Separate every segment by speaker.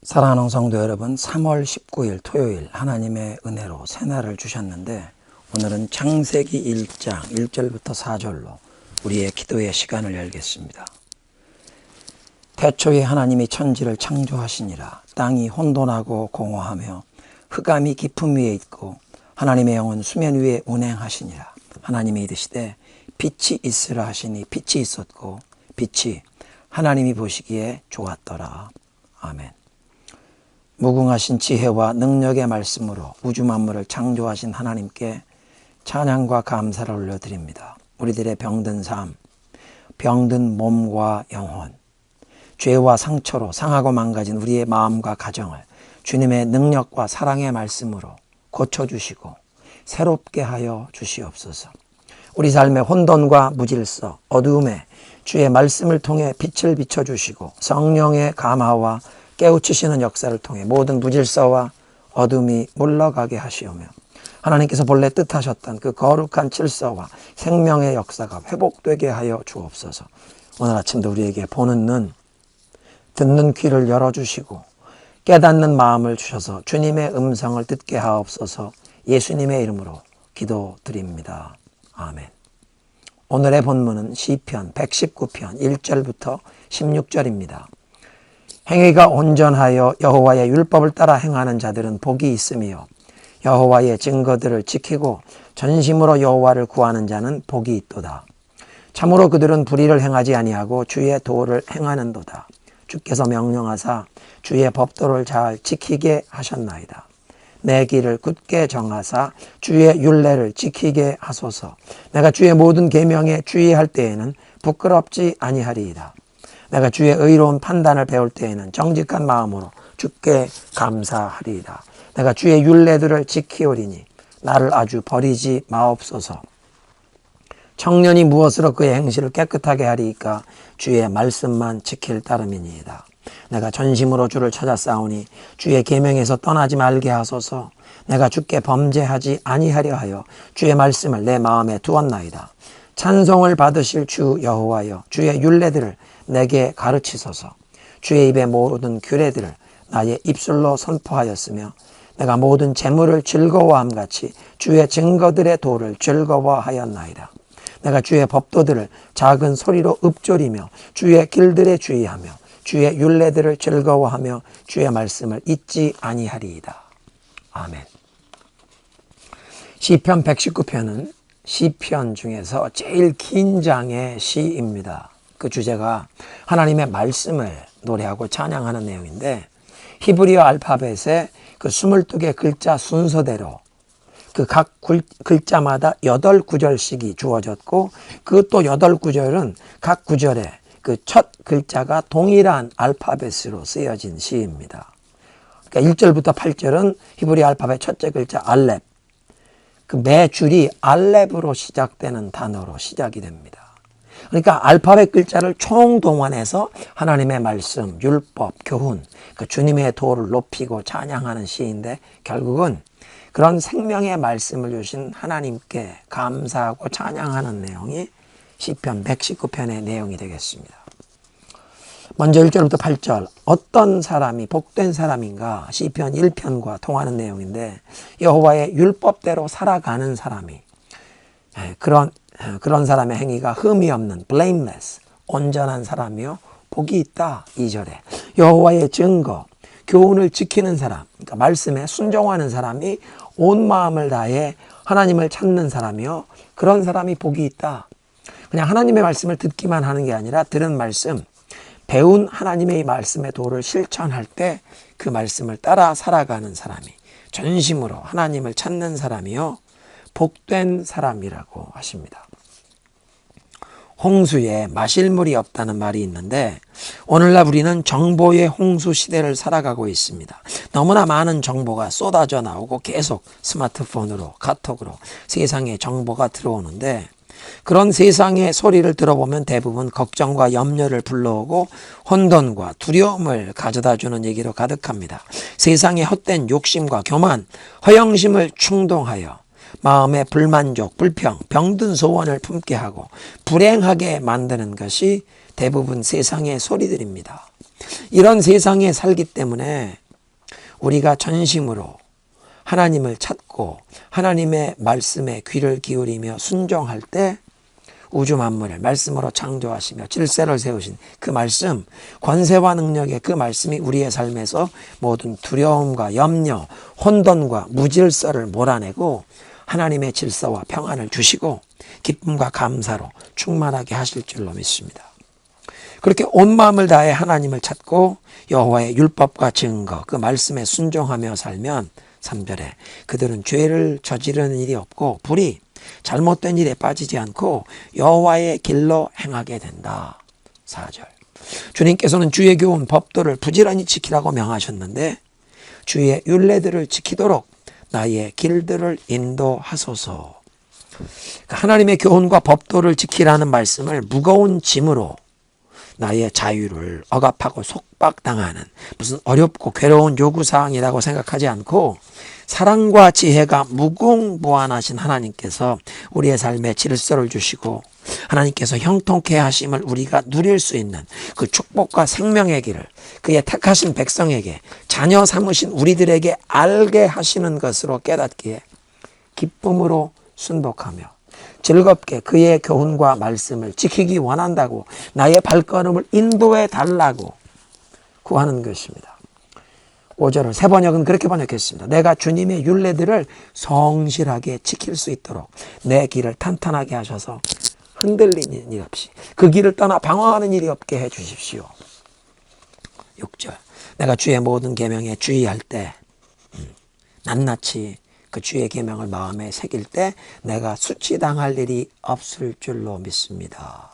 Speaker 1: 사랑하는 성도 여러분, 3월 19일 토요일 하나님의 은혜로 새날을 주셨는데, 오늘은 창세기 1장 1절부터 4절로 우리의 기도의 시간을 열겠습니다. 태초에 하나님이 천지를 창조하시니라. 땅이 혼돈하고 공허하며 흑암이 깊음 위에 있고 하나님의 영은 수면 위에 운행하시니라. 하나님이 이르시되 빛이 있으라 하시니 빛이 있었고 빛이 하나님이 보시기에 좋았더라. 아멘. 무궁하신 지혜와 능력의 말씀으로 우주 만물을 창조하신 하나님께 찬양과 감사를 올려드립니다. 우리들의 병든 삶, 병든 몸과 영혼, 죄와 상처로 상하고 망가진 우리의 마음과 가정을 주님의 능력과 사랑의 말씀으로 고쳐주시고 새롭게 하여 주시옵소서. 우리 삶의 혼돈과 무질서, 어두움에 주의 말씀을 통해 빛을 비춰주시고 성령의 감화와 깨우치시는 역사를 통해 모든 무질서와 어둠이 물러가게 하시오며 하나님께서 본래 뜻하셨던 그 거룩한 질서와 생명의 역사가 회복되게 하여 주옵소서. 오늘 아침도 우리에게 보는 눈, 듣는 귀를 열어주시고 깨닫는 마음을 주셔서 주님의 음성을 듣게 하옵소서. 예수님의 이름으로 기도드립니다. 아멘. 오늘의 본문은 시편 119편 1절부터 16절입니다. 행위가 온전하여 여호와의 율법을 따라 행하는 자들은 복이 있으며 여호와의 증거들을 지키고 전심으로 여호와를 구하는 자는 복이 있도다. 참으로 그들은 불의를 행하지 아니하고 주의 도를 행하는도다. 주께서 명령하사 주의 법도를 잘 지키게 하셨나이다. 내 길을 굳게 정하사 주의 율례를 지키게 하소서. 내가 주의 모든 계명에 주의할 때에는 부끄럽지 아니하리이다. 내가 주의 의로운 판단을 배울 때에는 정직한 마음으로 주께 감사하리이다. 내가 주의 율례들을 지키오리니 나를 아주 버리지 마옵소서. 청년이 무엇으로 그의 행실을 깨끗하게 하리이까? 주의 말씀만 지킬 따름이니이다. 내가 전심으로 주를 찾아 싸우니 주의 계명에서 떠나지 말게 하소서. 내가 주께 범죄하지 아니하려 하여 주의 말씀을 내 마음에 두었나이다. 찬송을 받으실 주 여호와여, 주의 율례들을 내게 가르치소서. 주의 입의 모든 규례들을 나의 입술로 선포하였으며 내가 모든 재물을 즐거워함같이 주의 증거들의 도를 즐거워하였나이다. 내가 주의 법도들을 작은 소리로 읊조리며 주의 길들에 주의하며 주의 율례들을 즐거워하며 주의 말씀을 잊지 아니하리이다. 아멘. 시편 119편은 시편 중에서 제일 긴 장의 시입니다. 그 주제가 하나님의 말씀을 노래하고 찬양하는 내용인데, 히브리어 알파벳의 그 22개 글자 순서대로 그 각 글자마다 8구절씩이 주어졌고, 그 또 8구절은 각 구절에 그 첫 글자가 동일한 알파벳으로 쓰여진 시입니다. 그러니까 1절부터 8절은 히브리 알파벳 첫째 글자 알렙, 그 매 줄이 알렙으로 시작되는 단어로 시작이 됩니다. 그러니까 알파벳 글자를 총동원해서 하나님의 말씀, 율법, 교훈, 그 주님의 도를 높이고 찬양하는 시인데, 결국은 그런 생명의 말씀을 주신 하나님께 감사하고 찬양하는 내용이 시편 119편의 내용이 되겠습니다. 먼저 1절부터 8절, 어떤 사람이 복된 사람인가? 시편 1편과 통하는 내용인데, 여호와의 율법대로 살아가는 사람이, 그런 사람의 행위가 흠이 없는 blameless, 온전한 사람이요 복이 있다. 2절에 여호와의 증거, 교훈을 지키는 사람, 그러니까 말씀에 순종하는 사람이 온 마음을 다해 하나님을 찾는 사람이요 그런 사람이 복이 있다. 그냥 하나님의 말씀을 듣기만 하는 게 아니라 들은 말씀, 배운 하나님의 말씀의 도를 실천할 때 그 말씀을 따라 살아가는 사람이, 전심으로 하나님을 찾는 사람이요 복된 사람이라고 하십니다. 홍수에 마실 물이 없다는 말이 있는데, 오늘날 우리는 정보의 홍수 시대를 살아가고 있습니다. 너무나 많은 정보가 쏟아져 나오고 계속 스마트폰으로, 카톡으로 세상에 정보가 들어오는데, 그런 세상의 소리를 들어보면 대부분 걱정과 염려를 불러오고 혼돈과 두려움을 가져다주는 얘기로 가득합니다. 세상의 헛된 욕심과 교만, 허영심을 충동하여 마음의 불만족, 불평, 병든 소원을 품게 하고 불행하게 만드는 것이 대부분 세상의 소리들입니다.
Speaker 2: 이런 세상에 살기 때문에 우리가 전심으로 하나님을 찾고 하나님의 말씀에 귀를 기울이며 순종할 때 우주 만물을 말씀으로 창조하시며 질서를 세우신 그 말씀, 권세와 능력의 그 말씀이 우리의 삶에서 모든 두려움과 염려, 혼돈과 무질서를 몰아내고 하나님의 질서와 평안을 주시고 기쁨과 감사로 충만하게 하실 줄로 믿습니다. 그렇게 온 마음을 다해 하나님을 찾고 여호와의 율법과 증거, 그 말씀에 순종하며 살면 3절에 그들은 죄를 저지르는 일이 없고 불의, 잘못된 일에 빠지지 않고 여호와의 길로 행하게 된다. 4절 주님께서는 주의 교훈 법도를 부지런히 지키라고 명하셨는데 주의 율례들을 지키도록 나의 길들을 인도하소서. 하나님의 교훈과 법도를 지키라는 말씀을 무거운 짐으로 나의 자유를 억압하고 속박당하는 무슨 어렵고 괴로운 요구사항이라고 생각하지 않고 사랑과 지혜가 무궁무한하신 하나님께서 우리의 삶에 질서를 주시고 하나님께서 형통케 하심을 우리가 누릴 수 있는 그 축복과 생명의 길을 그의 택하신 백성에게 자녀 삼으신 우리들에게 알게 하시는 것으로 깨닫기에 기쁨으로 순복하며 즐겁게 그의 교훈과 말씀을 지키기 원한다고 나의 발걸음을 인도해 달라고 구하는 것입니다. 5절을 새 번역은 그렇게 번역했습니다. 내가 주님의 율례들을 성실하게 지킬 수 있도록 내 길을 탄탄하게 하셔서 흔들리는 일 없이 그 길을 떠나 방황하는 일이 없게 해 주십시오. 6절 내가 주의 모든 계명에 주의할 때 낱낱이 그 주의 계명을 마음에 새길 때 내가 수치당할 일이 없을 줄로 믿습니다.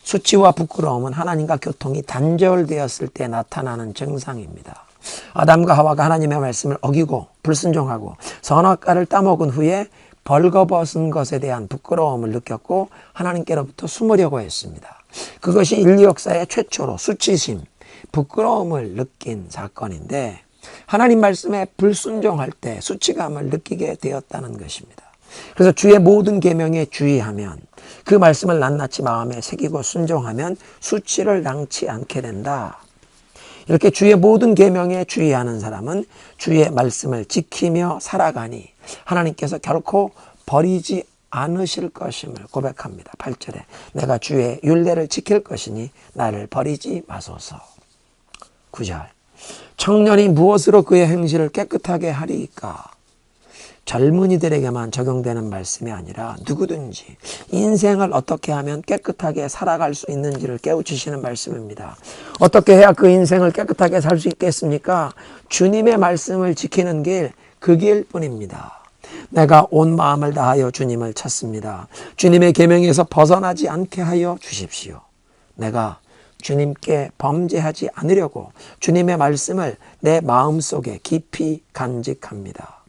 Speaker 2: 수치와 부끄러움은 하나님과 교통이 단절되었을 때 나타나는 증상입니다. 아담과 하와가 하나님의 말씀을 어기고 불순종하고 선악과를 따먹은 후에 벌거벗은 것에 대한 부끄러움을 느꼈고 하나님께로부터 숨으려고 했습니다. 그것이 인류 역사의 최초로 수치심, 부끄러움을 느낀 사건인데 하나님 말씀에 불순종할 때 수치감을 느끼게 되었다는 것입니다. 그래서 주의 모든 계명에 주의하면 그 말씀을 낱낱이 마음에 새기고 순종하면 수치를 당치 않게 된다. 이렇게 주의 모든 계명에 주의하는 사람은 주의 말씀을 지키며 살아가니 하나님께서 결코 버리지 않으실 것임을 고백합니다. 8절에 내가 주의 율례를 지킬 것이니 나를 버리지 마소서. 9절 청년이 무엇으로 그의 행실을 깨끗하게 하리이까? 젊은이들에게만 적용되는 말씀이 아니라 누구든지 인생을 어떻게 하면 깨끗하게 살아갈 수 있는지를 깨우치시는 말씀입니다. 어떻게 해야 그 인생을 깨끗하게 살 수 있겠습니까? 주님의 말씀을 지키는 길, 그 길뿐입니다. 내가 온 마음을 다하여 주님을 찾습니다. 주님의 계명에서 벗어나지 않게 하여 주십시오. 내가 주님께 범죄하지 않으려고 주님의 말씀을 내 마음속에 깊이 간직합니다.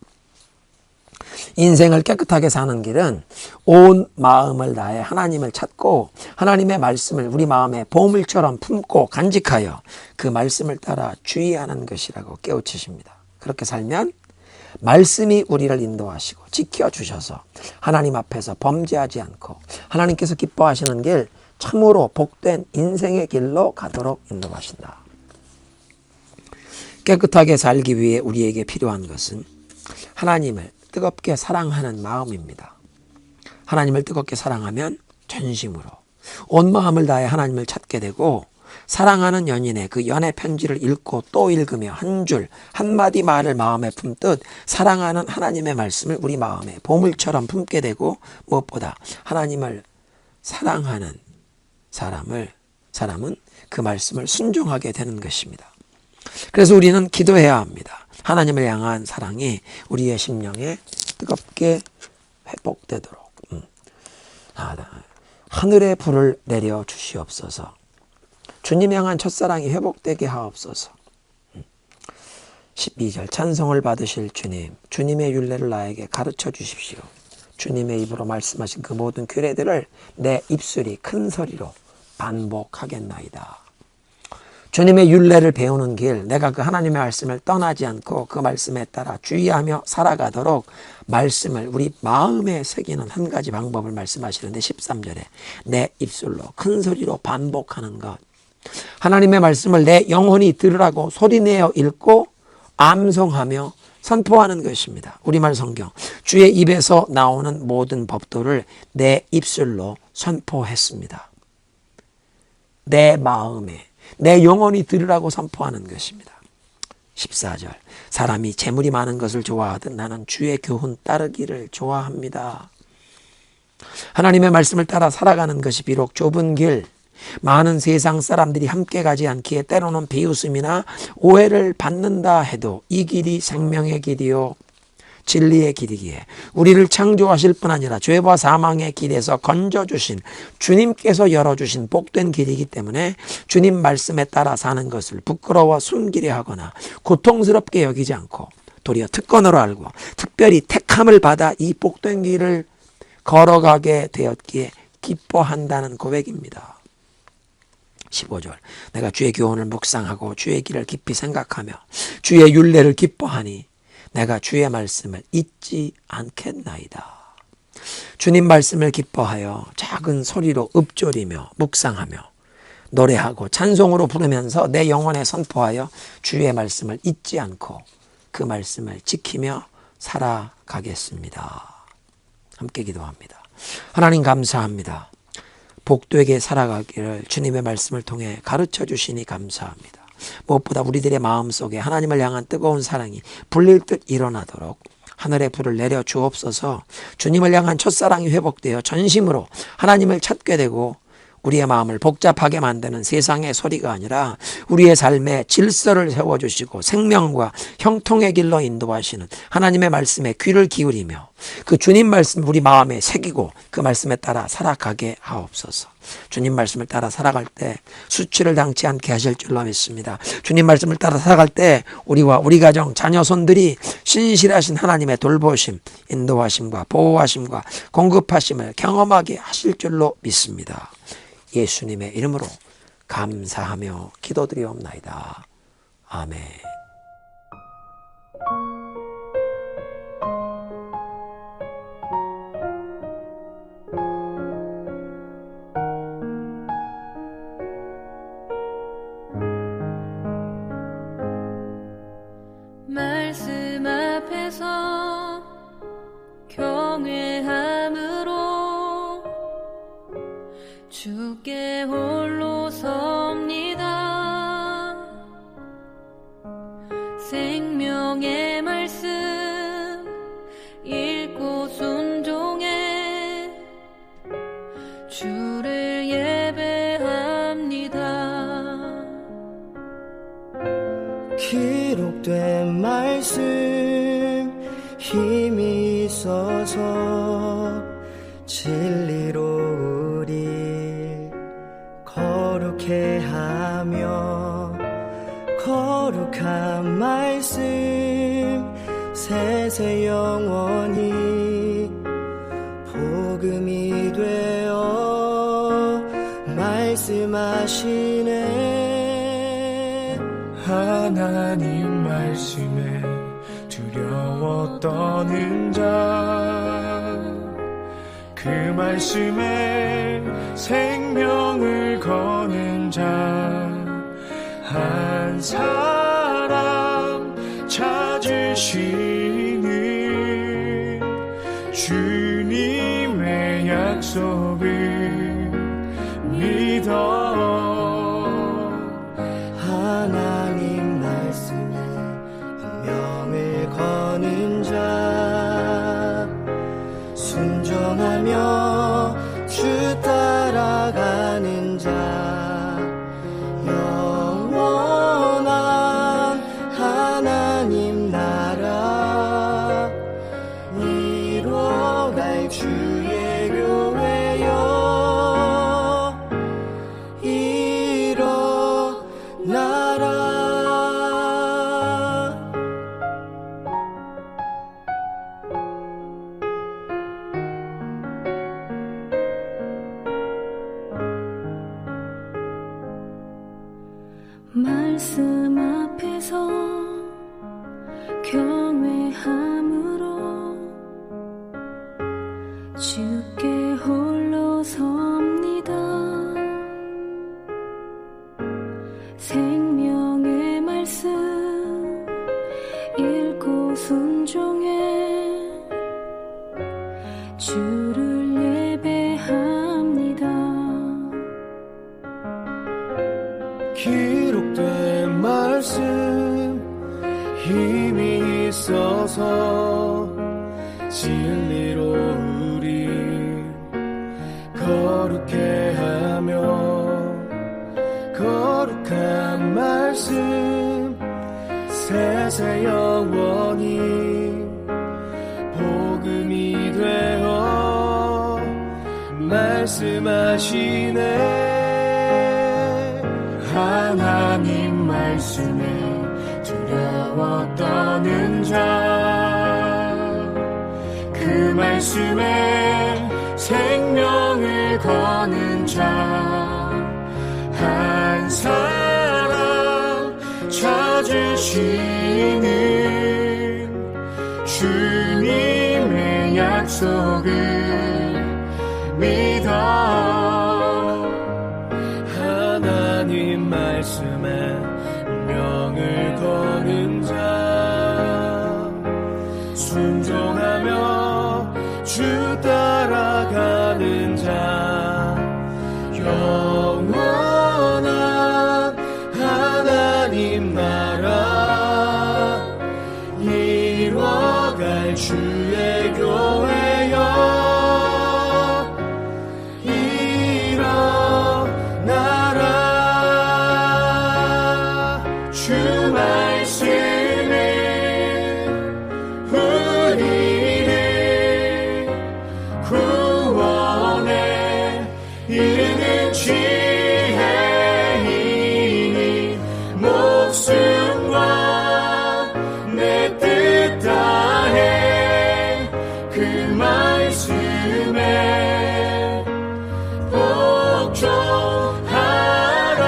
Speaker 2: 인생을 깨끗하게 사는 길은 온 마음을 다해 하나님을 찾고 하나님의 말씀을 우리 마음에 보물처럼 품고 간직하여 그 말씀을 따라 주의하는 것이라고 깨우치십니다. 그렇게 살면 말씀이 우리를 인도하시고 지켜주셔서 하나님 앞에서 범죄하지 않고 하나님께서 기뻐하시는 길, 참으로 복된 인생의 길로 가도록 인도하신다. 깨끗하게 살기 위해 우리에게 필요한 것은 하나님을 뜨겁게 사랑하는 마음입니다. 하나님을 뜨겁게 사랑하면 전심으로 온 마음을 다해 하나님을 찾게 되고 사랑하는 연인의 그 연애 편지를 읽고 또 읽으며 한 줄 한마디 말을 마음에 품듯 사랑하는 하나님의 말씀을 우리 마음에 보물처럼 품게 되고 무엇보다 하나님을 사랑하는 사람은 그 말씀을 순종하게 되는 것입니다. 그래서 우리는 기도해야 합니다. 하나님을 향한 사랑이 우리의 심령에 뜨겁게 회복되도록 하늘의 불을 내려 주시옵소서. 주님 향한 첫사랑이 회복되게 하옵소서. 12절 찬송을 받으실 주님, 주님의 율례를 나에게 가르쳐 주십시오. 주님의 입으로 말씀하신 그 모든 규례들을 내 입술이 큰 소리로 반복하겠나이다. 주님의 율례를 배우는 길, 내가 그 하나님의 말씀을 떠나지 않고 그 말씀에 따라 주의하며 살아가도록 말씀을 우리 마음에 새기는 한 가지 방법을 말씀하시는데 13절에 내 입술로 큰 소리로 반복하는 것. 하나님의 말씀을 내 영혼이 들으라고 소리내어 읽고 암송하며 선포하는 것입니다. 우리말 성경, 주의 입에서 나오는 모든 법도를 내 입술로 선포했습니다. 내 마음에, 내 영혼이 들으라고 선포하는 것입니다. 14절, 사람이 재물이 많은 것을 좋아하듯 나는 주의 교훈 따르기를 좋아합니다. 하나님의 말씀을 따라 살아가는 것이 비록 좁은 길, 많은 세상 사람들이 함께 가지 않기에 때로는 비웃음이나 오해를 받는다 해도 이 길이 생명의 길이요 진리의 길이기에 우리를 창조하실 뿐 아니라 죄와 사망의 길에서 건져주신 주님께서 열어주신 복된 길이기 때문에 주님 말씀에 따라 사는 것을 부끄러워 숨기려 하거나 고통스럽게 여기지 않고 도리어 특권으로 알고 특별히 택함을 받아 이 복된 길을 걸어가게 되었기에 기뻐한다는 고백입니다. 15절, 내가 주의 교훈을 묵상하고 주의 길을 깊이 생각하며 주의 율례를 기뻐하니 내가 주의 말씀을 잊지 않겠나이다. 주님 말씀을 기뻐하여 작은 소리로 읊조리며 묵상하며 노래하고 찬송으로 부르면서 내 영혼에 선포하여 주의 말씀을 잊지 않고 그 말씀을 지키며 살아가겠습니다. 함께 기도합니다. 하나님 감사합니다. 복되게 살아가기를 주님의 말씀을 통해 가르쳐 주시니 감사합니다. 무엇보다 우리들의 마음속에 하나님을 향한 뜨거운 사랑이 불릴 듯 일어나도록 하늘의 불을 내려 주옵소서. 주님을 향한 첫사랑이 회복되어 전심으로 하나님을 찾게 되고 우리의 마음을 복잡하게 만드는 세상의 소리가 아니라 우리의 삶에 질서를 세워주시고 생명과 형통의 길로 인도하시는 하나님의 말씀에 귀를 기울이며 그 주님 말씀을 우리 마음에 새기고 그 말씀에 따라 살아가게 하옵소서. 주님 말씀을 따라 살아갈 때 수치를 당치 않게 하실 줄로 믿습니다. 주님 말씀을 따라 살아갈 때 우리와 우리 가정 자녀 손들이 신실하신 하나님의 돌보심, 인도하심과 보호하심과 공급하심을 경험하게 하실 줄로 믿습니다. 예수님의 이름으로 감사하며 기도드리옵나이다. 아멘.
Speaker 3: 말씀 앞에서 경외함으로 주께 홀로 섭니다. 생명의 말씀 읽고 순종해 주를 예배합니다.
Speaker 4: 기록된 말씀 힘이 있어서 진리로 우리 거룩해 하며 거룩한 말씀 세세 영원히 복음이 되어 말씀하시네.
Speaker 5: 하나님 말씀에 두려워 떠는 자 그 말씀에 생명을 거는 자 한 사람 찾으시는 주님의 약속을 믿어.
Speaker 4: 하나님 말씀에 운명을 거는 자 순종하며 주 따라가는 자 영원한 하나님 나라 이뤄갈 주의 교회여
Speaker 3: 주를 예배합니다.
Speaker 5: 기록된 말씀 힘이 있어서 진리로 우리 거룩해 하며 거룩한 말씀 세세 영원히 복음이 되어 말씀하시네. 하나님 말씀에 두려워 떠는 자, 그 말씀에 생명을 거는 자 한 사람 찾으시는 주님의 약속을 믿어. 하나님 말씀에 명을 거는 자 순종하며 주 따라가는 자 영원한 하나님 나라 이뤄갈 주의 교회여 일어나라. 주 말씀은 우리를 구원에 이르는 지혜이니 목숨과 내 뜻 다해 그 말씀에 복종하라.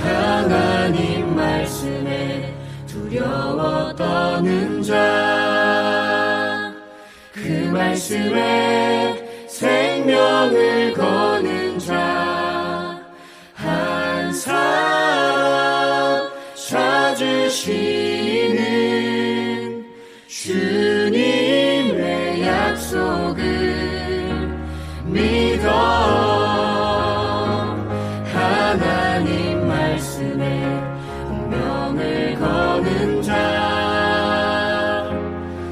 Speaker 5: 하나님 말씀에 두려워 떠는 자, 그 말씀에 생명을 거는 자 한 사람 찾으시는 주님의 약속을 믿어. 하나님 말씀에 운명을 거는 자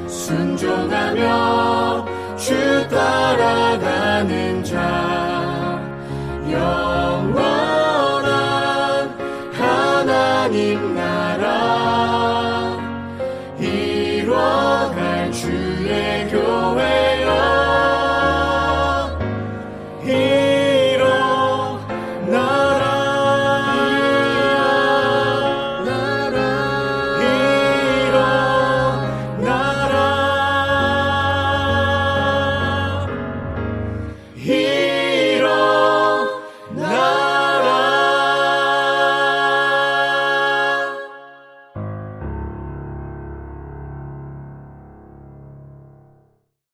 Speaker 5: 순종하며 주 따라가는 자 영원한 하나님 나라 이뤄갈 주의 교회